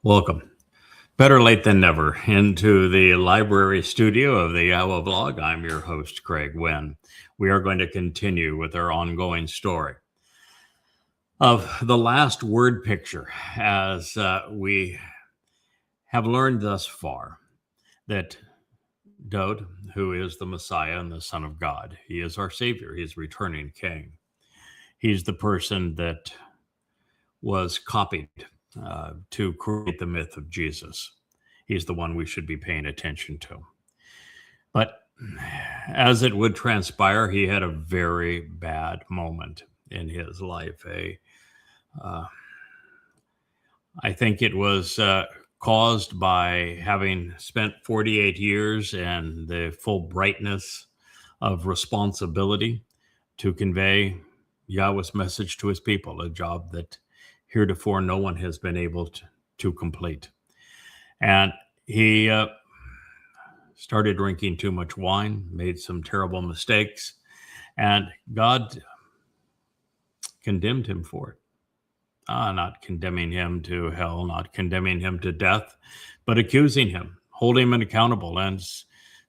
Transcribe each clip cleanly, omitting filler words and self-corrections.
Welcome. Better late than never into the library studio of the Yahowah blog. I'm your host, Craig Wynn. We are going to continue with our ongoing story of the last word picture as we have learned thus far that Dowd, who is the Messiah and the Son of God, he is our Savior. He is returning King. He's the person that was copied to create the myth of Jesus. He's the one we should be paying attention to. But as it would transpire, he had a very bad moment in his life. I think it was caused by having spent 48 years in the full brightness of responsibility to convey Yahweh's message to his people, a job that heretofore no one has been able to complete. And he started drinking too much wine, made some terrible mistakes, and God condemned him for it. Not condemning him to hell, not condemning him to death, but accusing him, holding him accountable, and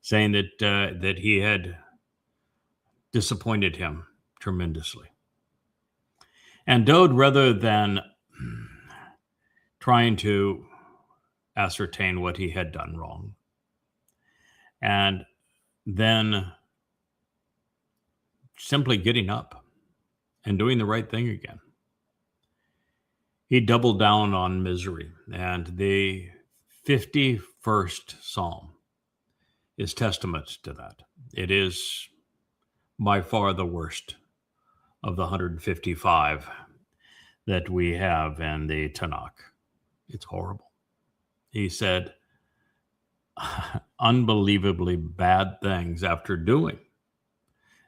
saying that he had disappointed him tremendously. And Dowd, rather than trying to ascertain what he had done wrong, and then simply getting up and doing the right thing again, he doubled down on misery. And the 51st Psalm is testament to that. It is by far the worst of the 155 that we have in the Tanakh. It's horrible. He said unbelievably bad things after doing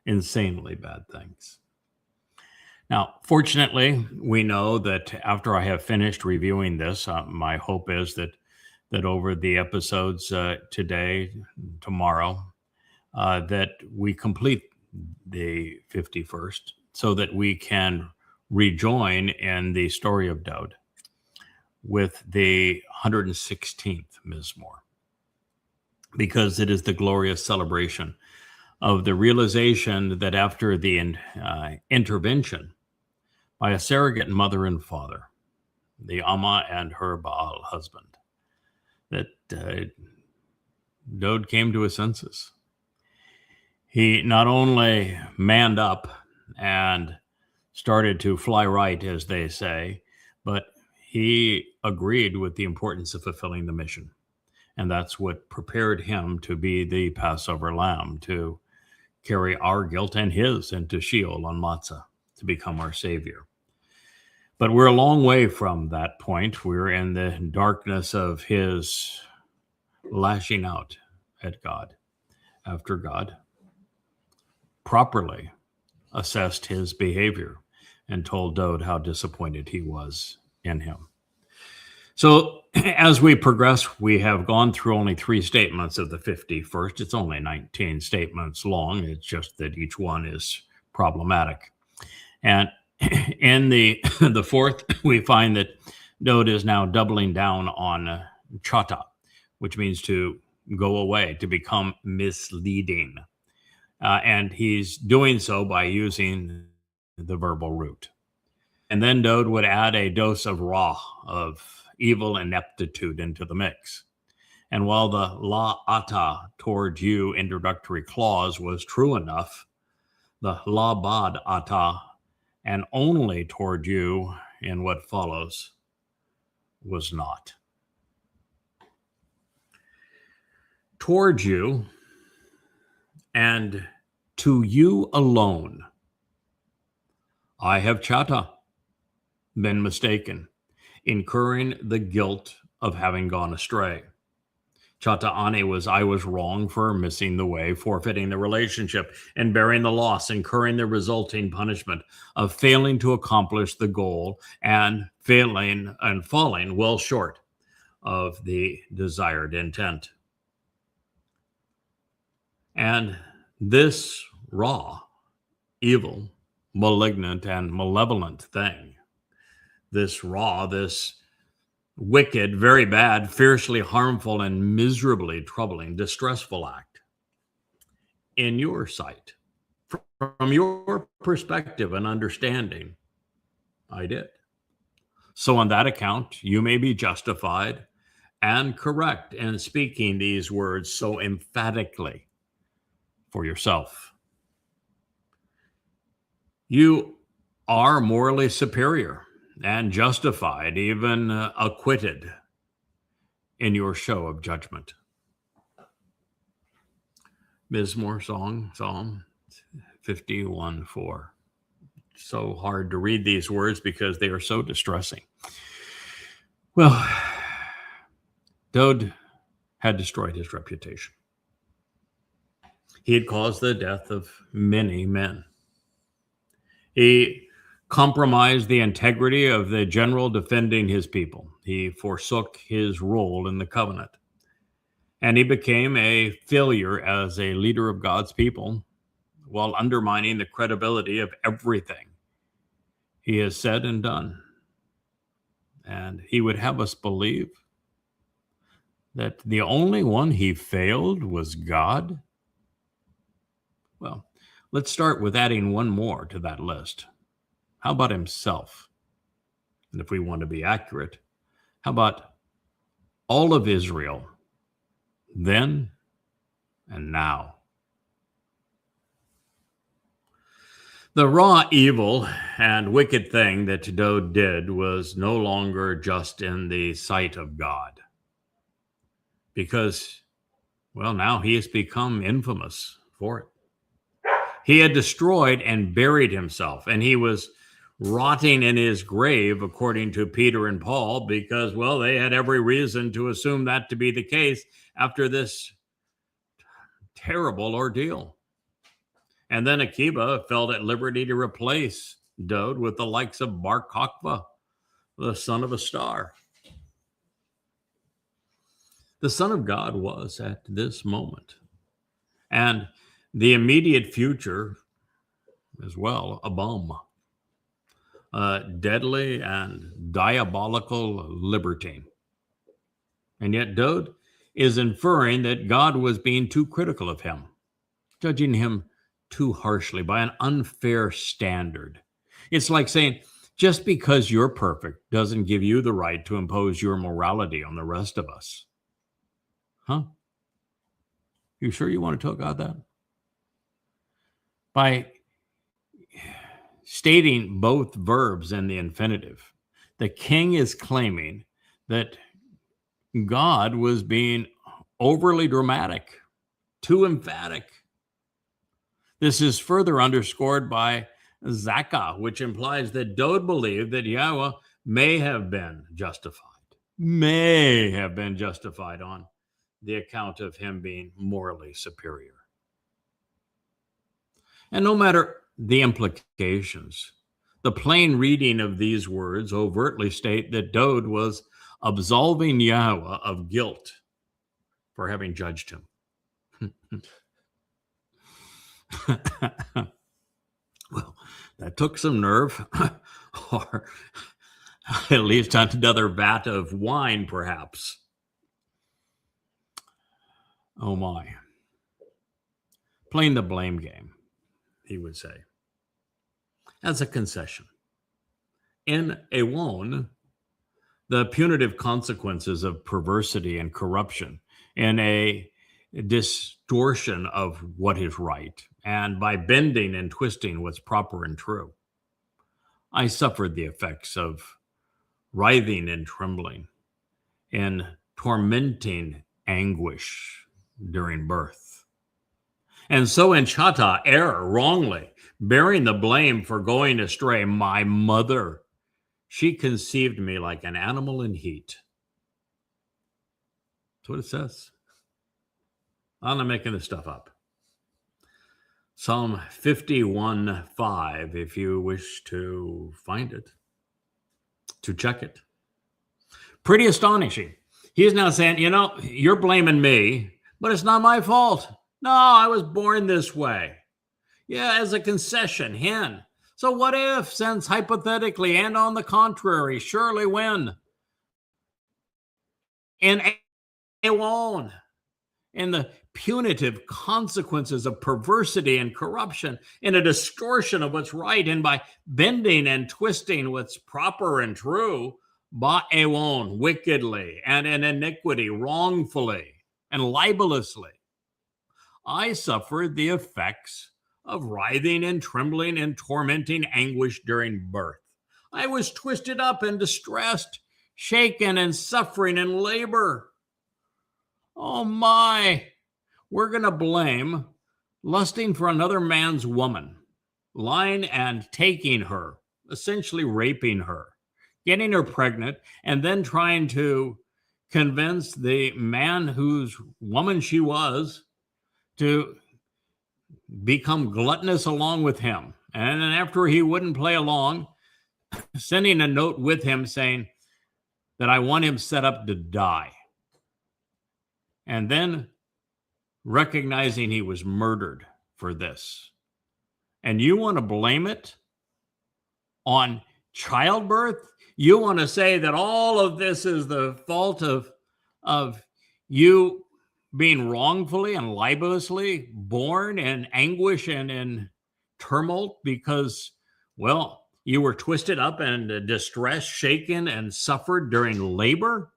insanely bad things. Now, fortunately, we know that after I have finished reviewing this, my hope is that over the episodes today, tomorrow, that we complete the 51st so that we can rejoin in the story of Dowd with the 116th Mizmowr, because it is the glorious celebration of the realization that after the intervention by a surrogate mother and father, the Amma and her Baal husband, that Dowd came to his senses. He not only manned up and started to fly right, as they say, but he agreed with the importance of fulfilling the mission. And that's what prepared him to be the Passover lamb, to carry our guilt and his into Sheol on Matzah, to become our Savior. But we're a long way from that point. We're in the darkness of his lashing out at God after God properly assessed his behavior and told Dowd how disappointed he was in him. So as we progress, we have gone through only 3 statements of the 51st. It's only 19 statements long. It's just that each one is problematic. And in the fourth, we find that Dowd is now doubling down on Chata, which means to go away, to become misleading. And he's doing so by using the verbal root. And then Dowd would add a dose of raw, of evil ineptitude into the mix. And while the la ata toward you introductory clause was true enough, the la bad ata and only toward you in what follows was not. Toward you and to you alone, I have Chata, been mistaken, incurring the guilt of having gone astray. Chata ane was I was wrong for missing the way, forfeiting the relationship, and bearing the loss, incurring the resulting punishment of failing to accomplish the goal and failing and falling well short of the desired intent. And this raw, evil, malignant, and malevolent thing, this raw, this wicked, very bad, fiercely harmful, and miserably troubling, distressful act in your sight? From your perspective and understanding, I did. So on that account, you may be justified and correct in speaking these words so emphatically for yourself. You are morally superior and justified, even acquitted in your show of judgment. Mizmowr song, Psalm 51:4. So hard to read these words because they are so distressing. Well, Dowd had destroyed his reputation. He had caused the death of many men. He compromised the integrity of the general defending his people. He forsook his role in the covenant. And he became a failure as a leader of God's people while undermining the credibility of everything he has said and done. And he would have us believe that the only one he failed was God. Well, let's start with adding one more to that list. How about himself? And if we want to be accurate, how about all of Israel then and now? The raw evil and wicked thing that Dowd did was no longer just in the sight of God, because, well, now he has become infamous for it. He had destroyed and buried himself, and he was rotting in his grave, according to Peter and Paul, because, well, they had every reason to assume that to be the case after this terrible ordeal. And then Akiba felt at liberty to replace Dowd with the likes of Bar Kokhba, the son of a star. The Son of God was at this moment, and the immediate future as well, a bomb, a deadly and diabolical libertine. And yet Dowd is inferring that God was being too critical of him, judging him too harshly by an unfair standard. It's like saying, just because you're perfect doesn't give you the right to impose your morality on the rest of us. Huh? You sure you want to talk about that? By stating both verbs in the infinitive, the king is claiming that God was being overly dramatic, too emphatic. This is further underscored by Zakah, which implies that Dowd believed that Yahowah may have been justified on the account of him being morally superior. And no matter the implications, the plain reading of these words overtly state that Dowd was absolving Yahowah of guilt for having judged him. Well, that took some nerve, or at least another vat of wine, perhaps. Oh my. Playing the blame game, he would say, as a concession. In Ewon, the punitive consequences of perversity and corruption, in a distortion of what is right, and by bending and twisting what's proper and true, I suffered the effects of writhing and trembling, in tormenting anguish during birth. And so in Chata, error, wrongly, bearing the blame for going astray, my mother, she conceived me like an animal in heat. That's what it says. I'm not making this stuff up. Psalm 51:5, if you wish to find it, to check it. Pretty astonishing. He's now saying, you're blaming me, but it's not my fault. No, I was born this way. Yeah, as a concession, hen. So what if, since hypothetically and on the contrary, surely when in alone, in the punitive consequences of perversity and corruption, in a distortion of what's right, and by bending and twisting what's proper and true, ba'ewon, wickedly, and in iniquity, wrongfully, and libelously, I suffered the effects of writhing and trembling and tormenting anguish during birth. I was twisted up and distressed, shaken and suffering in labor. Oh my, we're going to blame lusting for another man's woman, lying and taking her, essentially raping her, getting her pregnant, and then trying to convince the man whose woman she was to become gluttonous along with him. And then after he wouldn't play along, sending a note with him saying that I want him set up to die. And then recognizing he was murdered for this. And you want to blame it on childbirth? You want to say that all of this is the fault of you being wrongfully and libelously born in anguish and in tumult because, well, you were twisted up and distressed, shaken, and suffered during labor?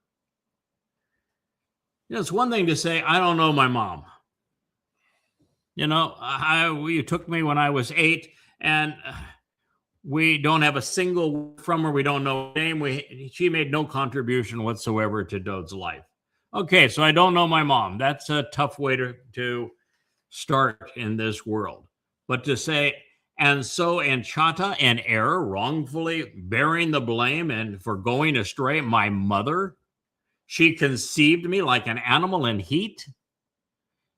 You know, it's one thing to say, I don't know my mom. You know, you took me when I was 8, and we don't have a single word from her. We don't know her name. She made no contribution whatsoever to Dowd's life. Okay, so I don't know my mom. That's a tough way to start in this world. But to say, and so in Chata, in error, wrongfully bearing the blame and for going astray, my mother, she conceived me like an animal in heat.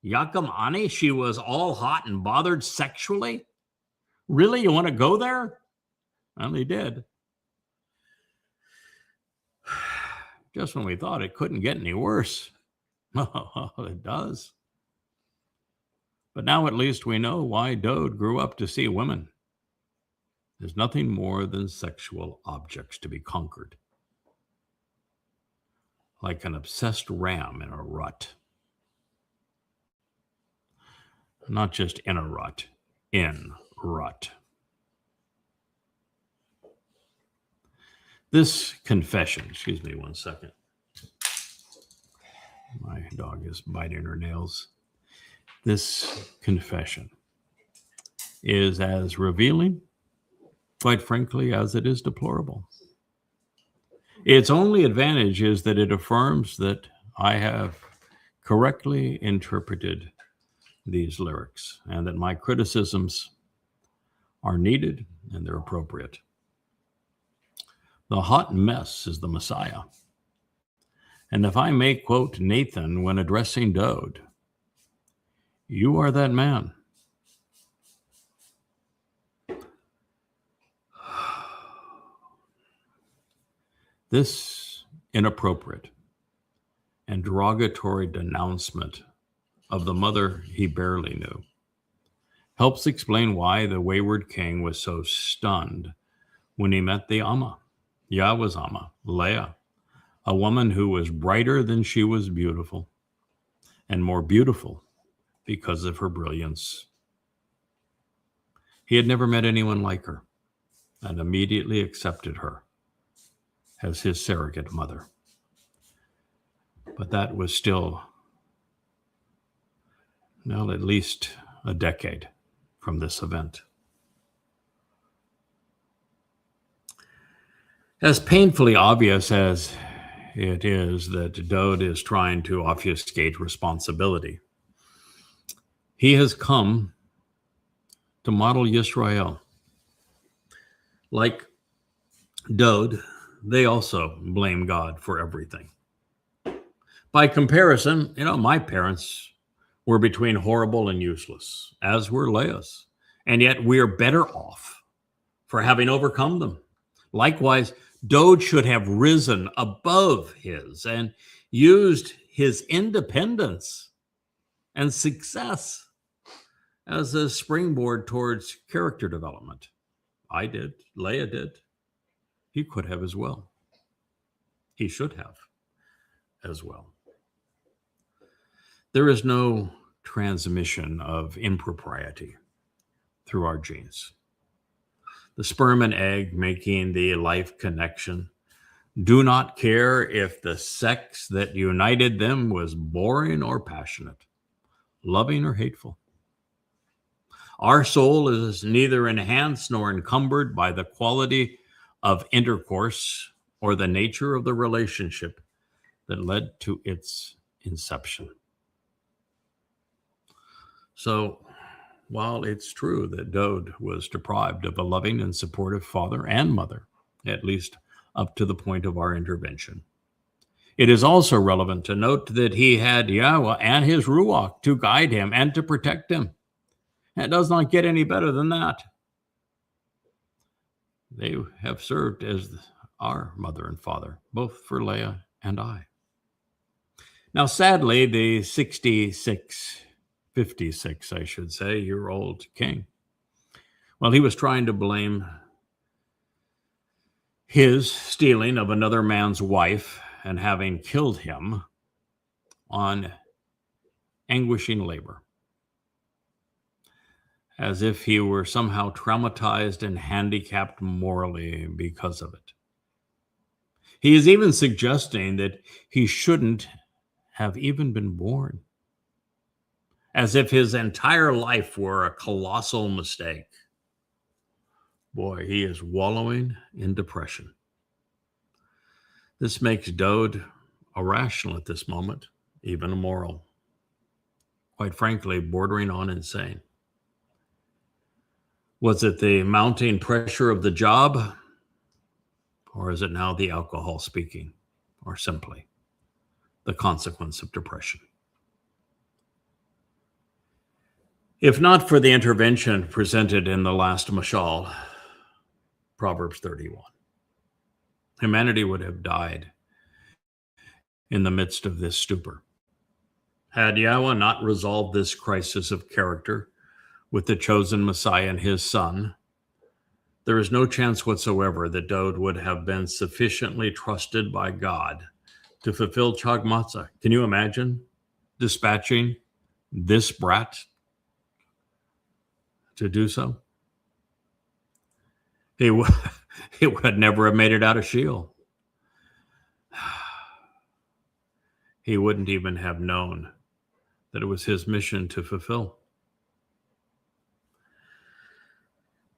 Yakam Ani, she was all hot and bothered sexually. Really, you want to go there? Well, he did. Just when we thought it couldn't get any worse. Oh, it does. But now at least we know why Dowd grew up to see women. There's nothing more than sexual objects to be conquered. Like an obsessed ram in a rut. Not just in a rut, in rut. This confession, excuse me one second. My dog is biting her nails. This confession is as revealing, quite frankly, as it is deplorable. Its only advantage is that it affirms that I have correctly interpreted these lyrics and that my criticisms are needed and they're appropriate. The hot mess is the Messiah. And if I may quote Nathan when addressing Dowd, you are that man. This inappropriate and derogatory denouncement of the mother he barely knew helps explain why the wayward king was so stunned when he met the Amma, Yahweh's Amma, Leah, a woman who was brighter than she was beautiful, and more beautiful because of her brilliance. He had never met anyone like her, and immediately accepted her as his surrogate mother. But that was still, well, at least a decade from this event. As painfully obvious as it is that Dowd is trying to obfuscate responsibility, he has come to model Yisra'el. Like Dowd, they also blame God for everything. By comparison, my parents were between horrible and useless, as were Leahs. And yet we are better off for having overcome them. Likewise, Dowd should have risen above his and used his independence and success as a springboard towards character development. I did. Leah did. He could have as well. He should have. as well. There is no transmission of impropriety through our genes. The sperm and egg making the life connection do not care if the sex that united them was boring or passionate, loving or hateful. Our soul is neither enhanced nor encumbered by the quality of intercourse or the nature of the relationship that led to its inception. So, while it's true that Dowd was deprived of a loving and supportive father and mother, at least up to the point of our intervention, it is also relevant to note that he had Yahowah and his Ruach to guide him and to protect him. It does not get any better than that. They have served as our mother and father, both for Leah and I. Now, sadly, the 56, I should say, year-old king, well, he was trying to blame his stealing of another man's wife and having killed him on anguishing labor, as if he were somehow traumatized and handicapped morally because of it. He is even suggesting that he shouldn't have even been born, as if his entire life were a colossal mistake. Boy, he is wallowing in depression. This makes Dowd irrational at this moment, even immoral. Quite frankly, bordering on insane. Was it the mounting pressure of the job? Or is it now the alcohol speaking? Or simply the consequence of depression? If not for the intervention presented in the last mashal, Proverbs 31, humanity would have died in the midst of this stupor. Had Yahowah not resolved this crisis of character with the chosen Messiah and his son, there is no chance whatsoever that Dowd would have been sufficiently trusted by God to fulfill Chag Matzah. Can you imagine dispatching this brat to do so? He would never have made it out of Sheol. He wouldn't even have known that it was his mission to fulfill.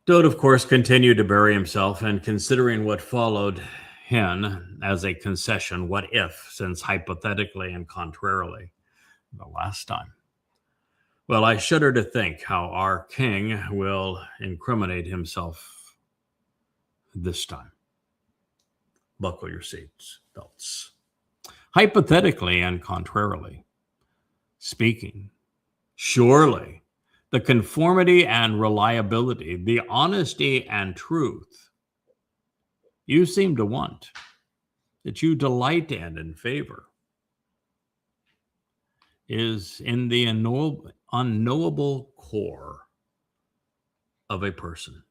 Dowd, of course, continued to bury himself, and considering what followed him as a concession, what if, since hypothetically and contrarily, the last time. Well, I shudder to think how our king will incriminate himself this time. Buckle your seats belts. Hypothetically and contrarily speaking, surely the conformity and reliability, the honesty and truth you seem to want, that you delight in and favor, is in the unknowable core of a person.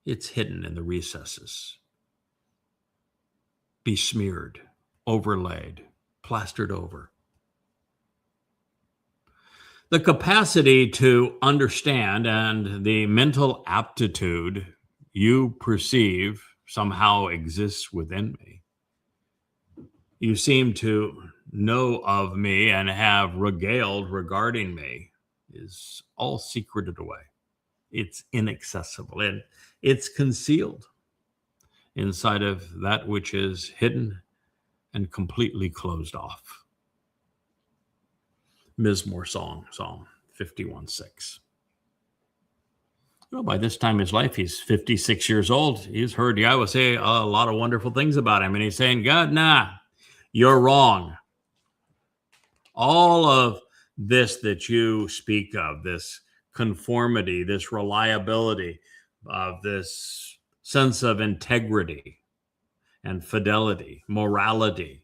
It's hidden in the recesses, besmeared, overlaid, plastered over. The capacity to understand and the mental aptitude you perceive somehow exists within me. You seem to know of me and have regaled regarding me is all secreted away. It's inaccessible and it's concealed inside of that which is hidden and completely closed off. Mizmowr song, Psalm 51:6. Well, by this time in his life, he's 56 years old. He's heard Yahowah say a lot of wonderful things about him. And he's saying, God, nah, you're wrong. All of this that you speak of, this conformity, this reliability, this sense of integrity and fidelity, morality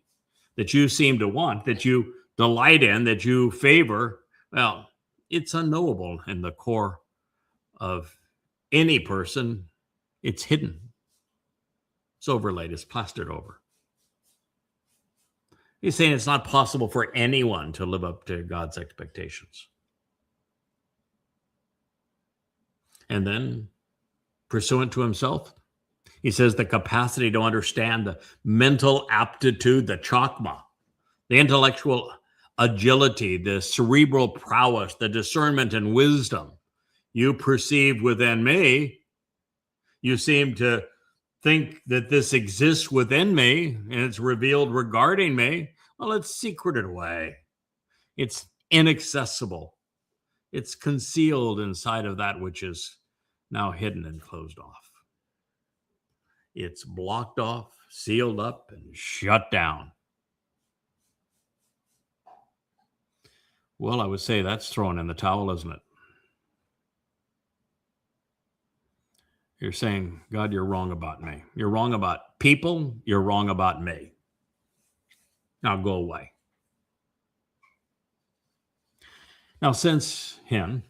that you seem to want, that you delight in, that you favor, well, it's unknowable in the core of any person. It's hidden. It's overlaid. It's plastered over. He's saying it's not possible for anyone to live up to God's expectations. And then, pursuant to himself, he says the capacity to understand, the mental aptitude, the chokmah, the intellectual agility, the cerebral prowess, the discernment and wisdom you perceive within me. You seem to think that this exists within me and it's revealed regarding me. Well, it's secreted away. It's inaccessible. It's concealed inside of that which is now hidden and closed off. It's blocked off, sealed up, and shut down. Well, I would say that's thrown in the towel, isn't it? You're saying, God, you're wrong about me. You're wrong about people. You're wrong about me. Now go away. Now, since Hen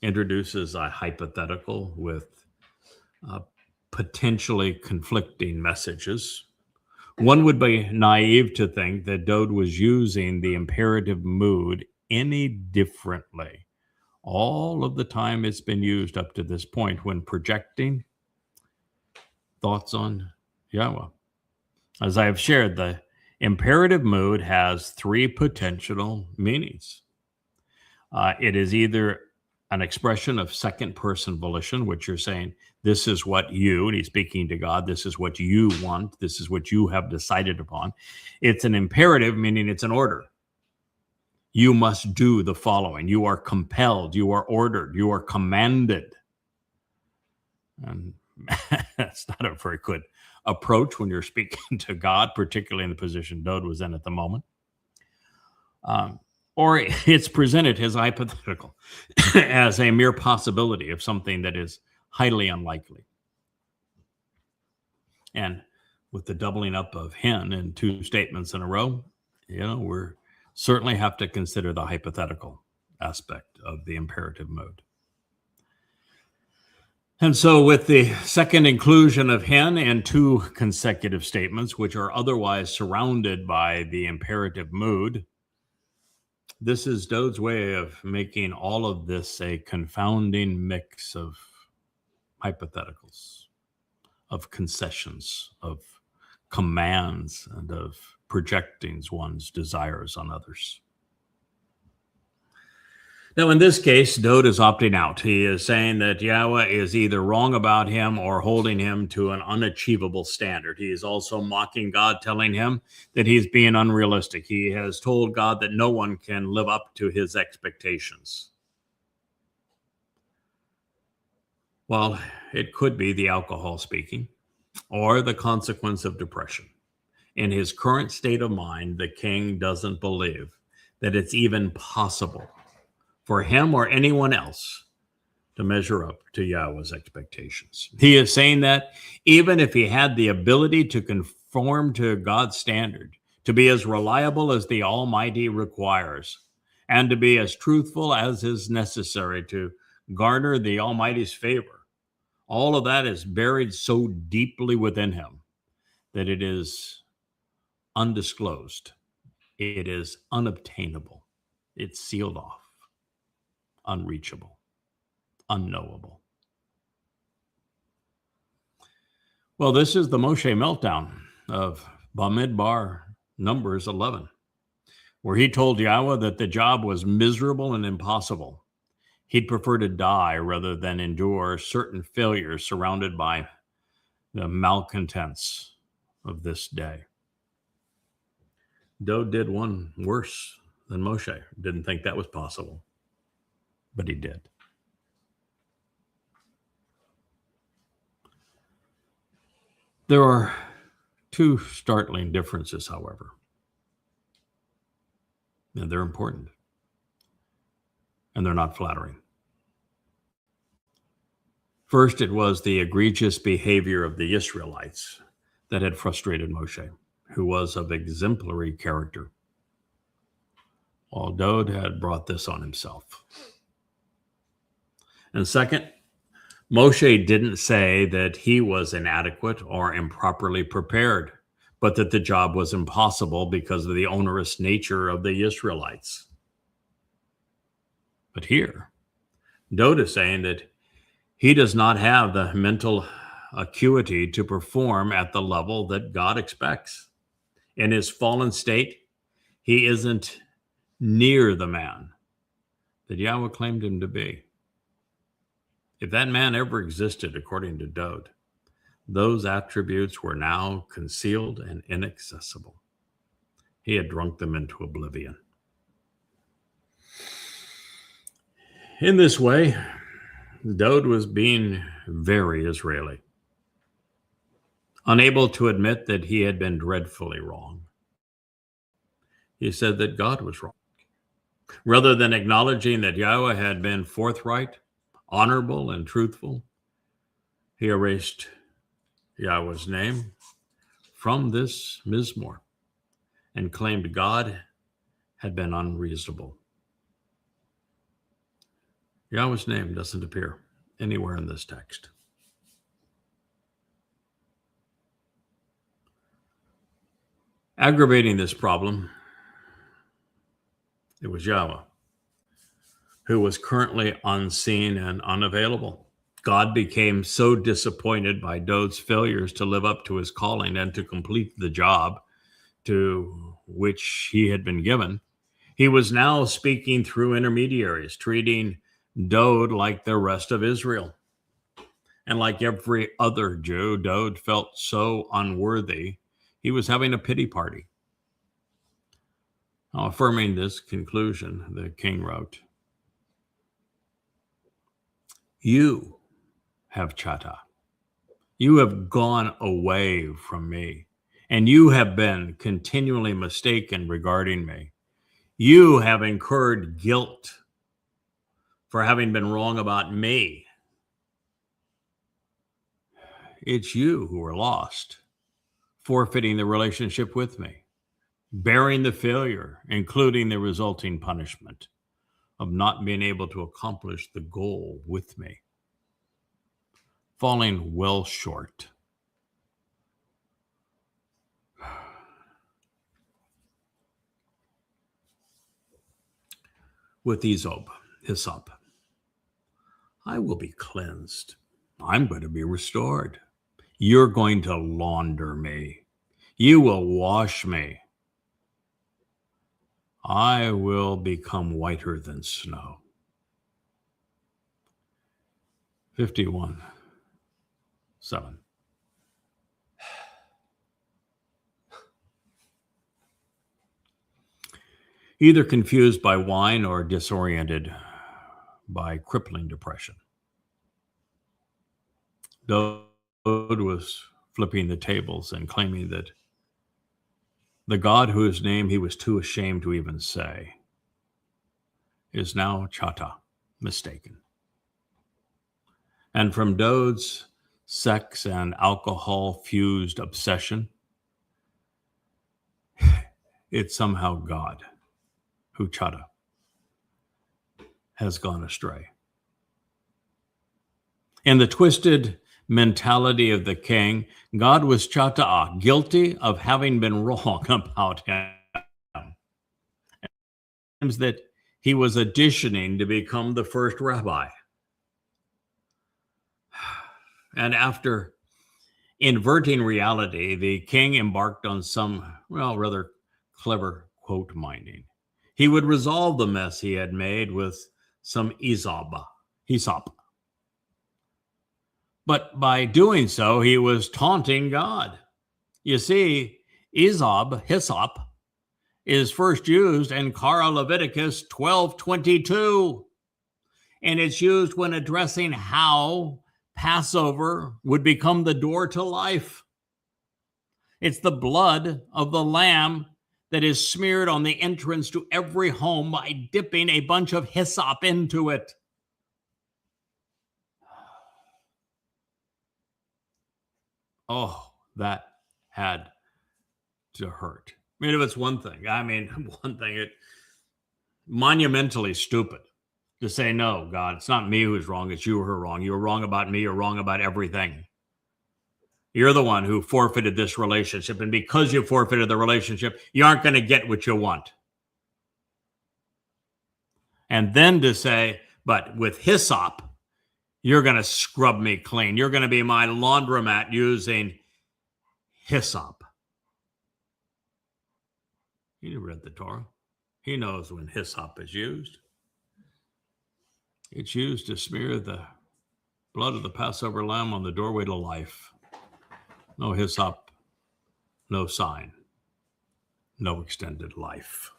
introduces a hypothetical with potentially conflicting messages, one would be naive to think that Dowd was using the imperative mood any differently all of the time it's been used up to this point when projecting thoughts on Yahowah. As I have shared, the imperative mood has three potential meanings. It is either an expression of second-person volition, which you're saying, this is what you, and he's speaking to God, this is what you want, this is what you have decided upon. It's an imperative, meaning it's an order. You must do the following. You are compelled, you are ordered, you are commanded. And that's not a very good approach when you're speaking to God, particularly in the position Dowd was in at the moment. Or it's presented as hypothetical, as a mere possibility of something that is highly unlikely. And with the doubling up of Hen in two statements in a row, we're certainly have to consider the hypothetical aspect of the imperative mode. And so with the second inclusion of Hen in two consecutive statements, which are otherwise surrounded by the imperative mood, this is Dowd's way of making all of this a confounding mix of hypotheticals, of concessions, of commands, and of projecting one's desires on others. Now, in this case, Dowd is opting out. He is saying that Yahowah is either wrong about him or holding him to an unachievable standard. He is also mocking God, telling him that he's being unrealistic. He has told God that no one can live up to his expectations. Well, it could be the alcohol speaking or the consequence of depression. In his current state of mind, the king doesn't believe that it's even possible for him or anyone else to measure up to Yahowah's expectations. He is saying that even if he had the ability to conform to God's standard, to be as reliable as the Almighty requires, and to be as truthful as is necessary to garner the Almighty's favor, all of that is buried so deeply within him that it is undisclosed. It is unobtainable. It's sealed off. Unreachable, unknowable. Well, this is the Moshe meltdown of Bamidbar, Numbers 11, where he told Yahowah that the job was miserable and impossible. He'd prefer to die rather than endure certain failures surrounded by the malcontents of this day. Dowd did one worse than Moshe. Didn't think that was possible. But he did. There are two startling differences, however, and they're important, and they're not flattering. First, it was the egregious behavior of the Israelites that had frustrated Moshe, who was of exemplary character, while Dowd had brought this on himself. And second, Moshe didn't say that he was inadequate or improperly prepared, but that the job was impossible because of the onerous nature of the Israelites. But here, Dowd is saying that he does not have the mental acuity to perform at the level that God expects. In his fallen state, he isn't near the man that Yahweh claimed him to be. If that man ever existed, according to Dowd, those attributes were now concealed and inaccessible. He had drunk them into oblivion. In this way, Dowd was being very Israeli, unable to admit that he had been dreadfully wrong. He said that God was wrong. Rather than acknowledging that Yahweh had been forthright, honorable, and truthful, he erased Yahweh's name from this Mizmowr and claimed God had been unreasonable. Yahweh's name doesn't appear anywhere in this text. Aggravating this problem, it was Yahweh, who was currently unseen and unavailable. God became so disappointed by Dowd's failures to live up to his calling and to complete the job to which he had been given. He was now speaking through intermediaries, treating Dowd like the rest of Israel. And like every other Jew, Dowd felt so unworthy, he was having a pity party. Now, affirming this conclusion, the king wrote, "You have Chata. You have gone away from me, and you have been continually mistaken regarding me. You have incurred guilt for having been wrong about me. It's you who are lost, forfeiting the relationship with me, bearing the failure, including the resulting punishment of not being able to accomplish the goal with me, falling well short." With Hyssop, I will be cleansed. I'm going to be restored. You're going to launder me. You will wash me. I will become whiter than snow. 51:7. Either confused by wine or disoriented by crippling depression, Dowd was flipping the tables and claiming that the God whose name he was too ashamed to even say is now Chata, mistaken. And from Dowd's sex and alcohol-fused obsession, it's somehow God who Chata has gone astray. In the twisted mentality of the king, God was Chata, guilty of having been wrong about him. That he was auditioning to become the first rabbi. And after inverting reality, the king embarked on some, rather clever quote mining. He would resolve the mess he had made with some Hyssop. But by doing so, he was taunting God. You see, Hyssop, is first used in Kara Leviticus 12:22, and it's used when addressing how Passover would become the door to life. It's the blood of the lamb that is smeared on the entrance to every home by dipping a bunch of hyssop into it. Oh, that had to hurt. I mean, if it's one thing, it monumentally stupid to say, no, God, it's not me who's wrong, it's you who are wrong. You're wrong about me, you're wrong about everything. You're the one who forfeited this relationship. And because you forfeited the relationship, you aren't going to get what you want. And then to say, but with hyssop, you're going to scrub me clean. You're going to be my laundromat using hyssop. He read the Torah. He knows when hyssop is used. It's used to smear the blood of the Passover lamb on the doorway to life. No hyssop, no sign, no extended life.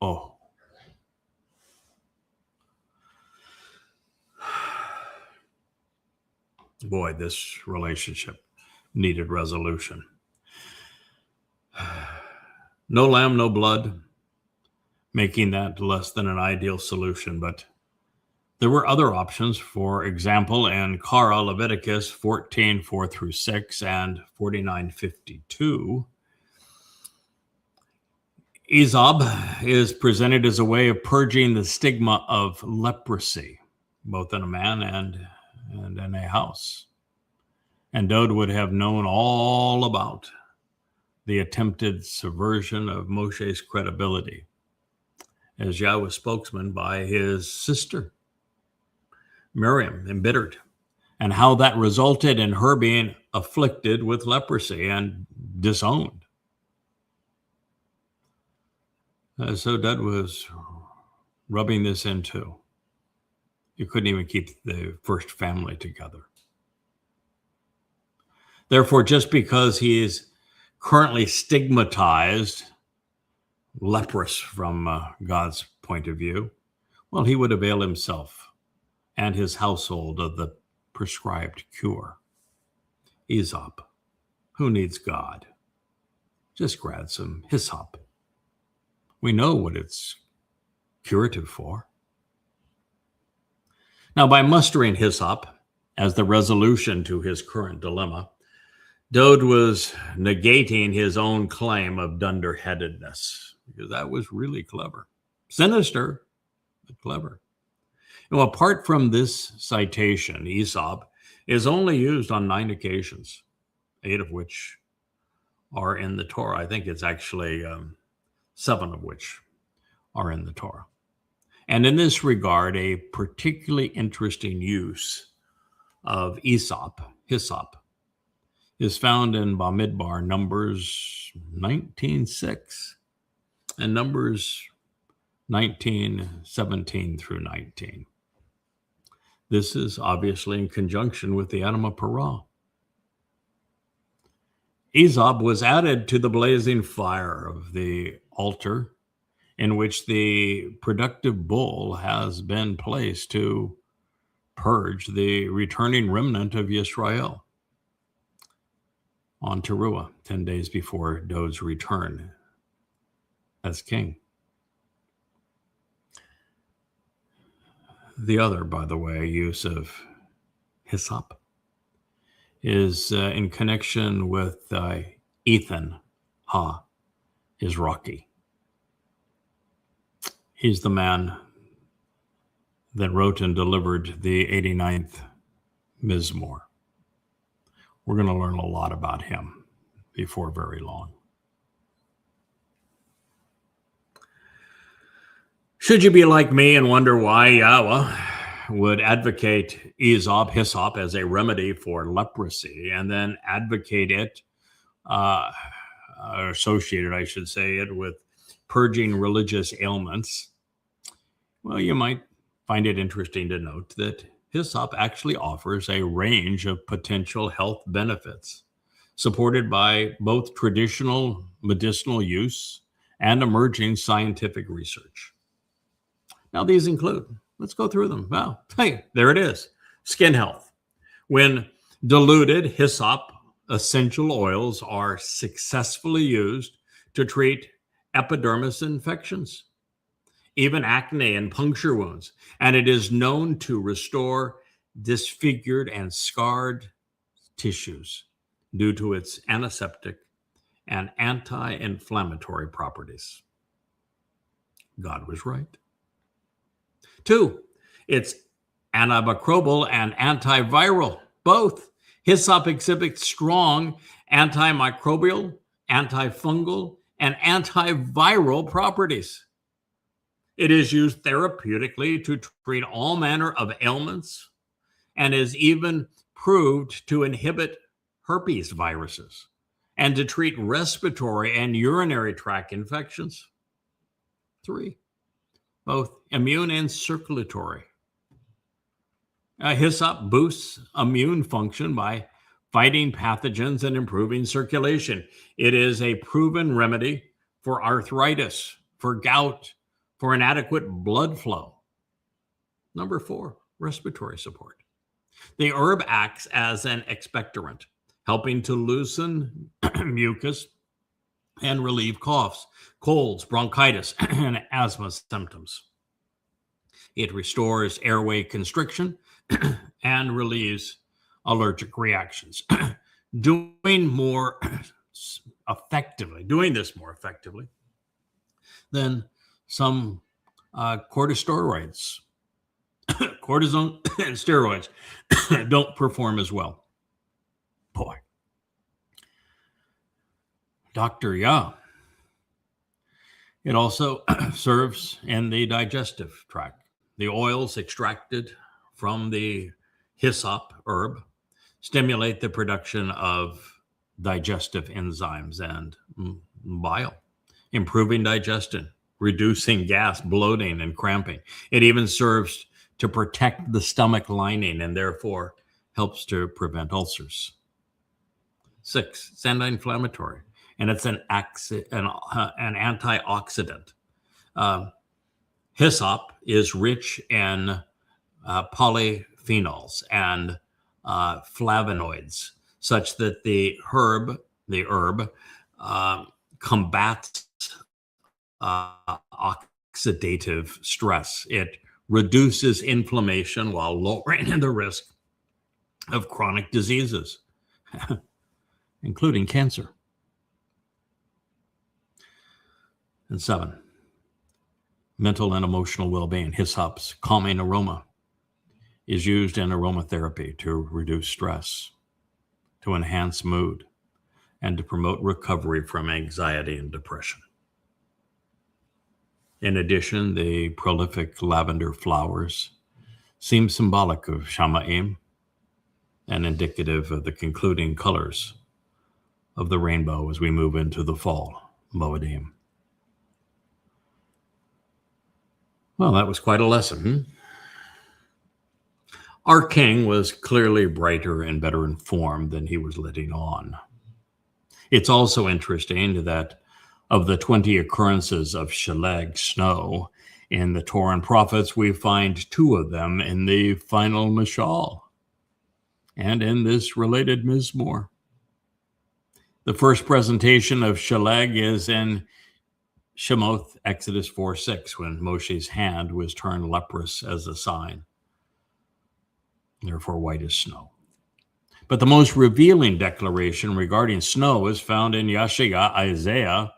Oh. Boy, this relationship needed resolution. No lamb, no blood, making that less than an ideal solution, but there were other options. For example, in Korah, Leviticus 14, 4 through 6, and 49:52, hyssop is presented as a way of purging the stigma of leprosy, both in a man and in a house. And Dowd would have known all about the attempted subversion of Moshe's credibility as Yahweh's spokesman by his sister, Miriam, embittered, and how that resulted in her being afflicted with leprosy and disowned. So Dowd was rubbing this into. You couldn't even keep the first family together. Therefore, just because he is currently stigmatized, leprous from God's point of view, well, he would avail himself and his household of the prescribed cure. Hyssop. Who needs God? Just grab some hyssop. We know what it's curative for. Now, by mustering hyssop as the resolution to his current dilemma, Dowd was negating his own claim of dunderheadedness, because that was really clever. Sinister, but clever. Now, apart from this citation, hyssop is only used on 9 occasions, 8 of which are in the Torah. I think it's actually 7 of which are in the Torah. And in this regard, a particularly interesting use of hyssop, is found in Bamidbar, Numbers 19:6 and Numbers 19:17 through 19. This is obviously in conjunction with the Anima Parah. Hyssop was added to the blazing fire of the altar in which the productive bull has been placed to purge the returning remnant of Yisra'el on Towrah, 10 days before Dowd's return as king. The other, by the way, use of hyssop is in connection with Ethan Izraki. He's the man that wrote and delivered the 89th Mizmowr. We're going to learn a lot about him before very long. Should you be like me and wonder why Yahowah would advocate hyssop as a remedy for leprosy and then advocate it, associated, I should say it, with purging religious ailments? Well, you might find it interesting to note that hyssop actually offers a range of potential health benefits, supported by both traditional medicinal use and emerging scientific research. Now, these include, let's go through them. Wow, hey, there it is. Skin health. When diluted, hyssop essential oils are successfully used to treat epidermis infections, even acne and puncture wounds, and it is known to restore disfigured and scarred tissues due to its antiseptic and anti-inflammatory properties. God was right. 2, it's antimicrobial and antiviral, both. Hyssop exhibits strong antimicrobial, antifungal, and antiviral properties. It is used therapeutically to treat all manner of ailments and is even proved to inhibit herpes viruses and to treat respiratory and urinary tract infections. 3, both immune and circulatory. Hyssop boosts immune function by fighting pathogens and improving circulation. It is a proven remedy for arthritis, for gout, for inadequate blood flow. Number 4, respiratory support. The herb acts as an expectorant, helping to loosen mucus and relieve coughs, colds, bronchitis, and asthma symptoms. It restores airway constriction and relieves allergic reactions. Doing this more effectively than some corticosteroids. Cortisone and steroids don't perform as well. Boy. Dr. Yah. It also serves in the digestive tract. The oils extracted from the hyssop herb stimulate the production of digestive enzymes and bile, improving digestion, reducing gas, bloating, and cramping. It even serves to protect the stomach lining and therefore helps to prevent ulcers. 6, it's anti-inflammatory, and it's an antioxidant. Hyssop is rich in polyphenols and flavonoids, such that the herb combats oxidative stress. It reduces inflammation while lowering the risk of chronic diseases, including cancer. And 7, mental and emotional well-being. Hyssop's calming aroma is used in aromatherapy to reduce stress, to enhance mood, and to promote recovery from anxiety and depression. In addition, the prolific lavender flowers seem symbolic of Shamaim and indicative of the concluding colors of the rainbow as we move into the fall, Moedim. Well, that was quite a lesson. Our king was clearly brighter and better informed than he was letting on. It's also interesting that of the 20 occurrences of shelag, snow, in the Torah and prophets, we find 2 of them in the final mashal and in this related Mizmowr. The first presentation of shelag is in Shemoth, Exodus 4:6, when Moshe's hand was turned leprous as a sign, therefore white as snow. But the most revealing declaration regarding snow is found in Isaiah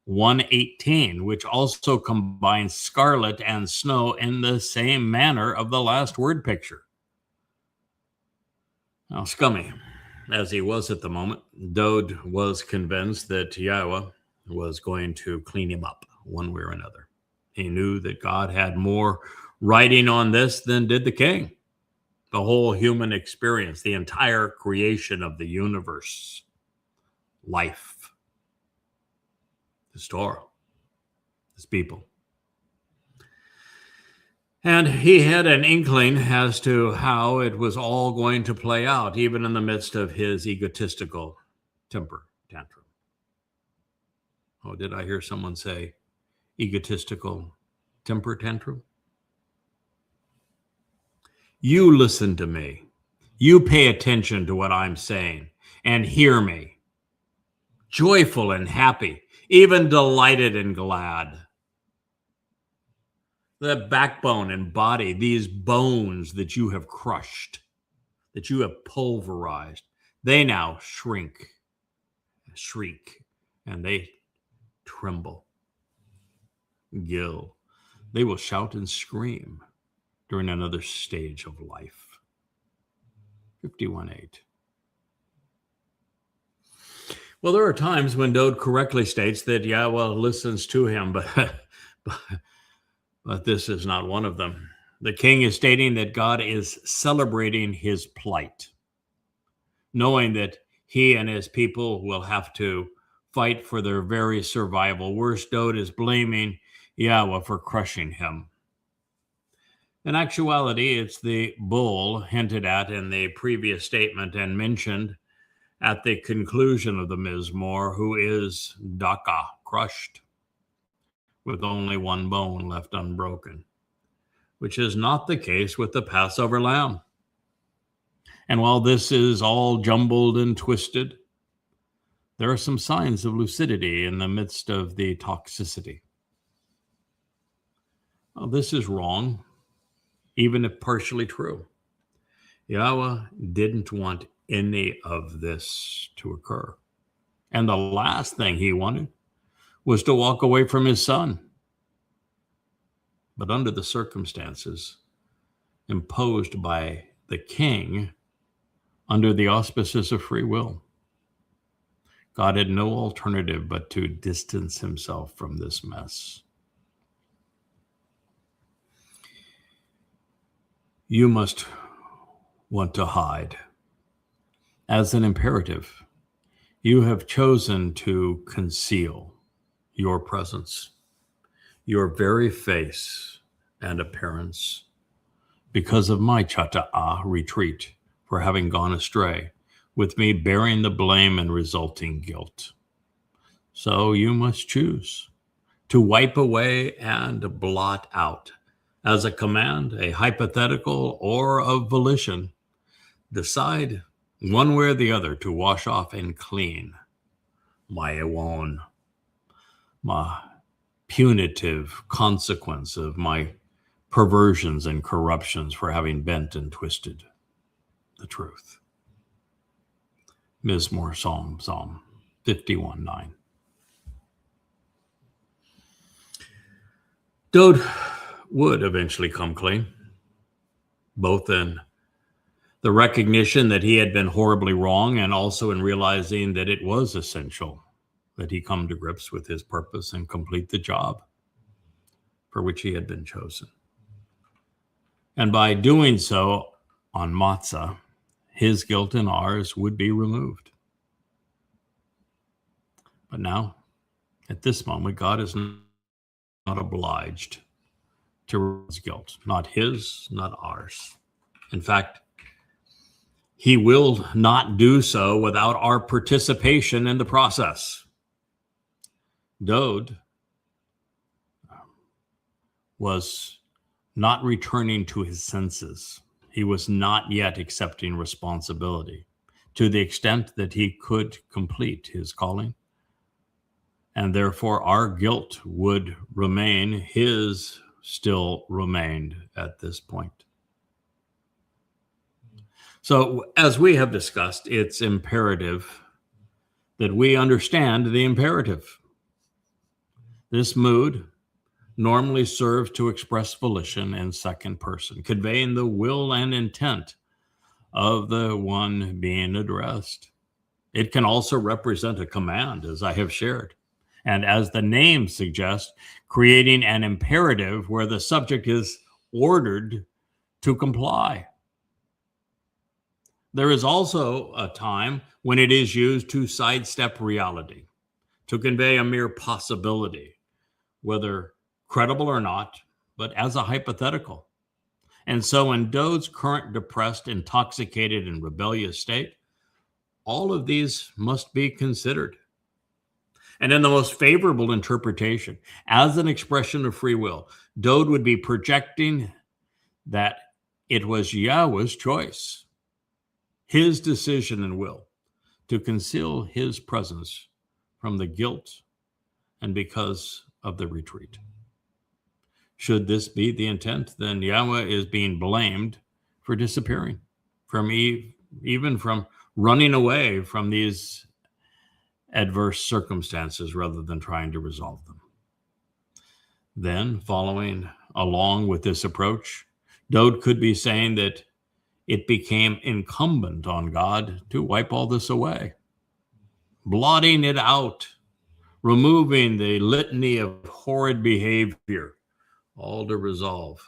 1:18, which also combines scarlet and snow in the same manner of the last word picture. Now, scummy as he was at the moment, Dowd was convinced that Yahowah was going to clean him up one way or another. He knew that God had more writing on this than did the king. The whole human experience, the entire creation of the universe, life, his Towrah, his people. And he had an inkling as to how it was all going to play out, even in the midst of his egotistical temper tantrum. Oh, did I hear someone say egotistical temper tantrum? You listen to me. You pay attention to what I'm saying and hear me. Joyful and happy, even delighted and glad. The backbone and body, these bones that you have crushed, that you have pulverized, they now shriek, and they tremble, gill. They will shout and scream during another stage of life. 51:8. Well, there are times when Dowd correctly states that Yahowah listens to him, but this is not one of them. The king is stating that God is celebrating his plight, knowing that he and his people will have to fight for their very survival. Worse, Dowd is blaming Yahowah for crushing him. In actuality, it's the bull hinted at in the previous statement and mentioned at the conclusion of the Mizmowr, who is Daka, crushed, with only one bone left unbroken, which is not the case with the Passover lamb. And while this is all jumbled and twisted, there are some signs of lucidity in the midst of the toxicity. Well, this is wrong, even if partially true. Yahowah didn't want any of this to occur. And the last thing he wanted was to walk away from his son. But under the circumstances imposed by the king, under the auspices of free will, God had no alternative but to distance himself from this mess. You must want to hide. As an imperative, you have chosen to conceal your presence, your very face and appearance, because of my Chata retreat for having gone astray, with me bearing the blame and resulting guilt. So you must choose to wipe away and blot out, as a command, a hypothetical, or of volition. Decide one way or the other to wash off and clean my own, my punitive consequence of my perversions and corruptions for having bent and twisted the truth. Mizmowr, Psalm 51:9. Dowd would eventually come clean, both in the recognition that he had been horribly wrong and also in realizing that it was essential that he come to grips with his purpose and complete the job for which he had been chosen. And by doing so on Matzah, his guilt and ours would be removed. But now, at this moment, God is not obliged to remove his guilt, not his, not ours. In fact, he will not do so without our participation in the process. Dowd was not returning to his senses. He was not yet accepting responsibility to the extent that he could complete his calling. And therefore our guilt would remain, his still remained at this point. So as we have discussed, it's imperative that we understand the imperative. This mood normally serves to express volition in second person, conveying the will and intent of the one being addressed. It can also represent a command, as I have shared. And as the name suggests, creating an imperative where the subject is ordered to comply. There is also a time when it is used to sidestep reality, to convey a mere possibility, whether credible or not, but as a hypothetical. And so in Dowd's current depressed, intoxicated, and rebellious state, all of these must be considered. And in the most favorable interpretation, as an expression of free will, Dowd would be projecting that it was Yahowah's choice, his decision and will, to conceal his presence from the guilt and because of the retreat. Should this be the intent, then Yahowah is being blamed for disappearing, from even from running away from these adverse circumstances rather than trying to resolve them. Then, following along with this approach, Dowd could be saying that it became incumbent on God to wipe all this away. blotting it out, removing the litany of horrid behavior, all to resolve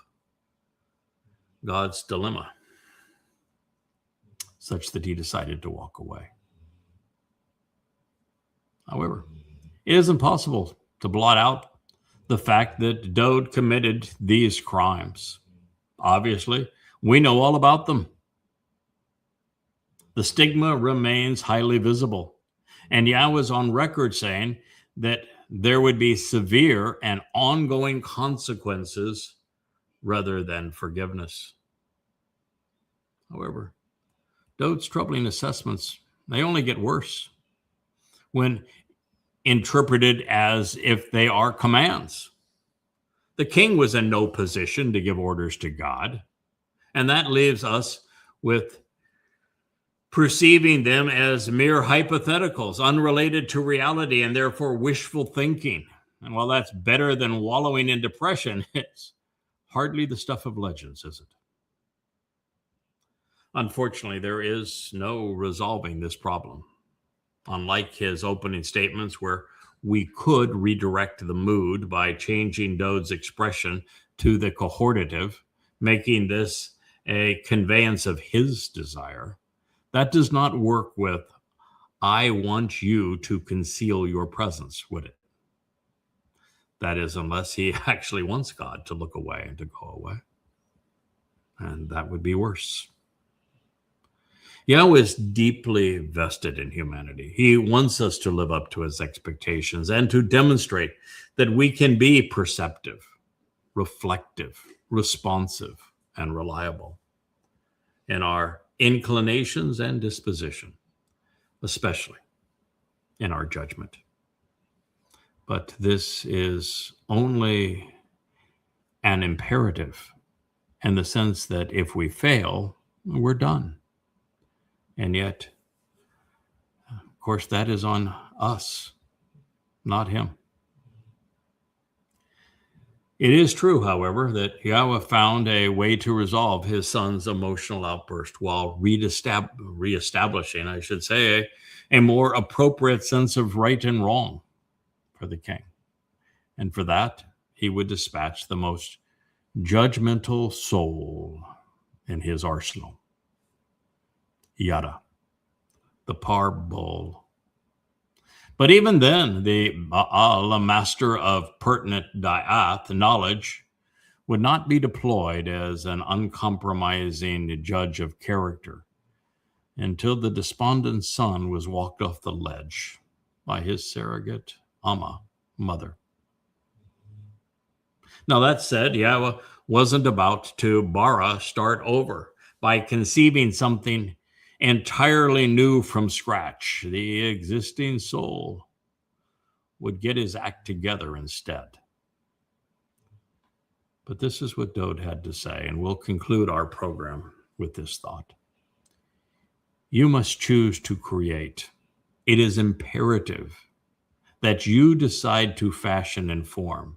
God's dilemma, such that he decided to walk away. However, it is impossible to blot out the fact that Dowd committed these crimes. Obviously, we know all about them. The stigma remains highly visible, and Yahowah is on record saying that there would be severe and ongoing consequences rather than forgiveness. However, Dowd's troubling assessments, they only get worse when interpreted as if they are commands. The king was in no position to give orders to God, and that leaves us with perceiving them as mere hypotheticals, unrelated to reality, and therefore wishful thinking. And while that's better than wallowing in depression, it's hardly the stuff of legends, is it? Unfortunately, there is no resolving this problem. Unlike his opening statements, where we could redirect the mood by changing Dowd's expression to the cohortative, making this a conveyance of his desire, that does not work with, I want you to conceal your presence, would it? That is, unless he actually wants God to look away and to go away. And that would be worse. Yahowah is deeply vested in humanity. He wants us to live up to his expectations and to demonstrate that we can be perceptive, reflective, responsive, and reliable in our inclinations and disposition, especially in our judgment. But this is only an imperative in the sense that if we fail, we're done. And yet, of course, that is on us, not him. It is true, however, that Yahowah found a way to resolve his son's emotional outburst while reestablishing, I should say, a more appropriate sense of right and wrong for the king. And for that, he would dispatch the most judgmental soul in his arsenal, Yada, the parbull. But even then, the Baal, master of pertinent da'ath, knowledge, would not be deployed as an uncompromising judge of character until the despondent son was walked off the ledge by his surrogate Amma, mother. Now, that said, Yahowah wasn't about to bara start over by conceiving something entirely new from scratch. The existing soul would get his act together instead. But this is what Dowd had to say, and we'll conclude our program with this thought. You must choose to create. It is imperative that you decide to fashion and form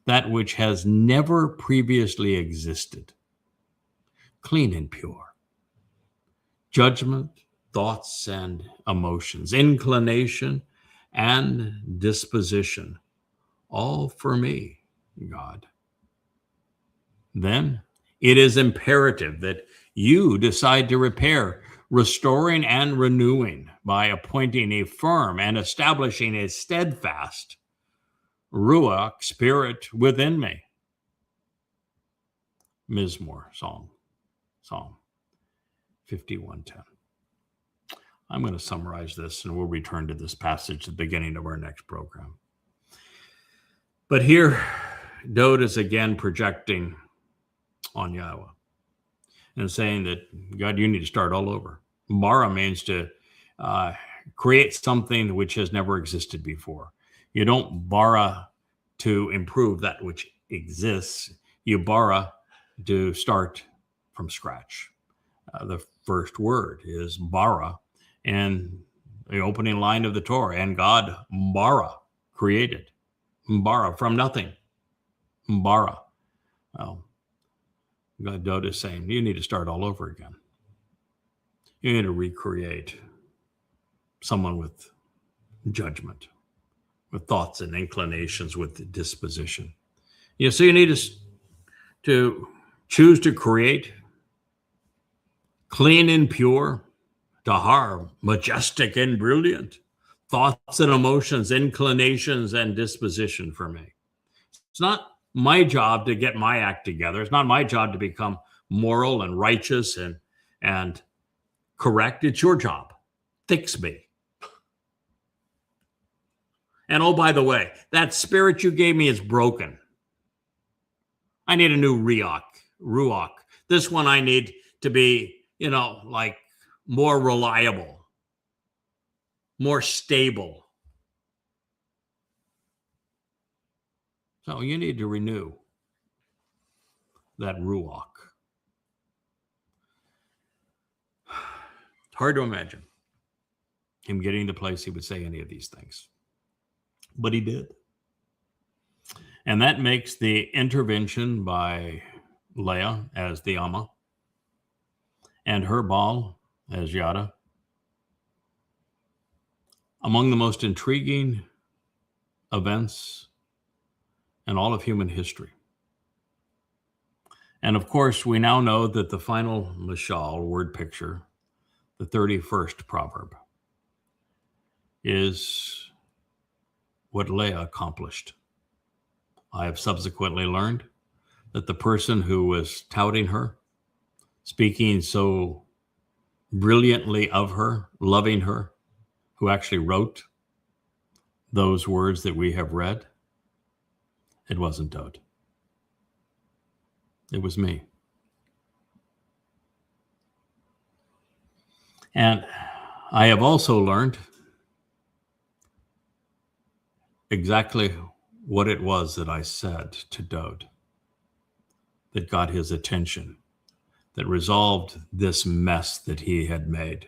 that which has never previously existed, clean and pure. Judgment, thoughts, and emotions, inclination, and disposition, all for me, God. Then it is imperative that you decide to repair, restoring and renewing by appointing a firm and establishing a steadfast Ruach spirit within me. Mizmowr, Psalm 51:10. I'm going to summarize this, and we'll return to this passage at the beginning of our next program. But here, Dowd is again projecting on Yahowah and saying that, God, you need to start all over. Bara means to create something which has never existed before. You don't bara to improve that which exists. You bara to start from scratch. The first word is bara, and the opening line of the Torah, and God bara, created. Bara, from nothing. Bara. Well, God, Dowd is saying, you need to start all over again. You need to recreate someone with judgment, with thoughts and inclinations, with disposition. So you need to choose to create clean and pure, tahar, majestic and brilliant thoughts and emotions, inclinations and disposition for me. It's not my job to get my act together. It's not my job to become moral and righteous and correct. It's your job. Fix me. And oh, by the way, that spirit you gave me is broken. I need a new ruach. This one I need to be, like more reliable, more stable. So you need to renew that ruach. It's hard to imagine him getting to the place he would say any of these things. But he did. And that makes the intervention by Leah as the Amma and her Baal as Yada among the most intriguing events in all of human history. And of course, we now know that the final mashal, word picture, the 31st proverb, is what Leah accomplished. I have subsequently learned that the person who was touting her, speaking so brilliantly of her, loving her, who actually wrote those words that we have read, it wasn't Dowd. It was me. And I have also learned exactly what it was that I said to Dowd that got his attention, that resolved this mess that he had made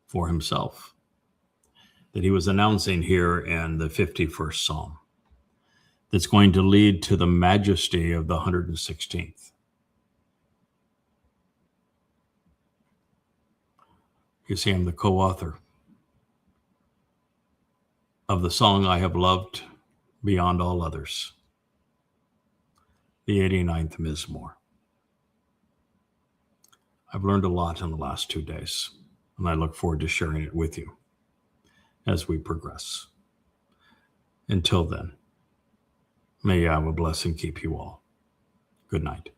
for himself, that he was announcing here in the 51st Psalm, that's going to lead to the majesty of the 116th. You see, I'm the co-author of the song I have loved beyond all others, the 89th Mizmowr. I've learned a lot in the last 2 days, and I look forward to sharing it with you as we progress. Until then, may Yahowah bless and keep you all. Good night.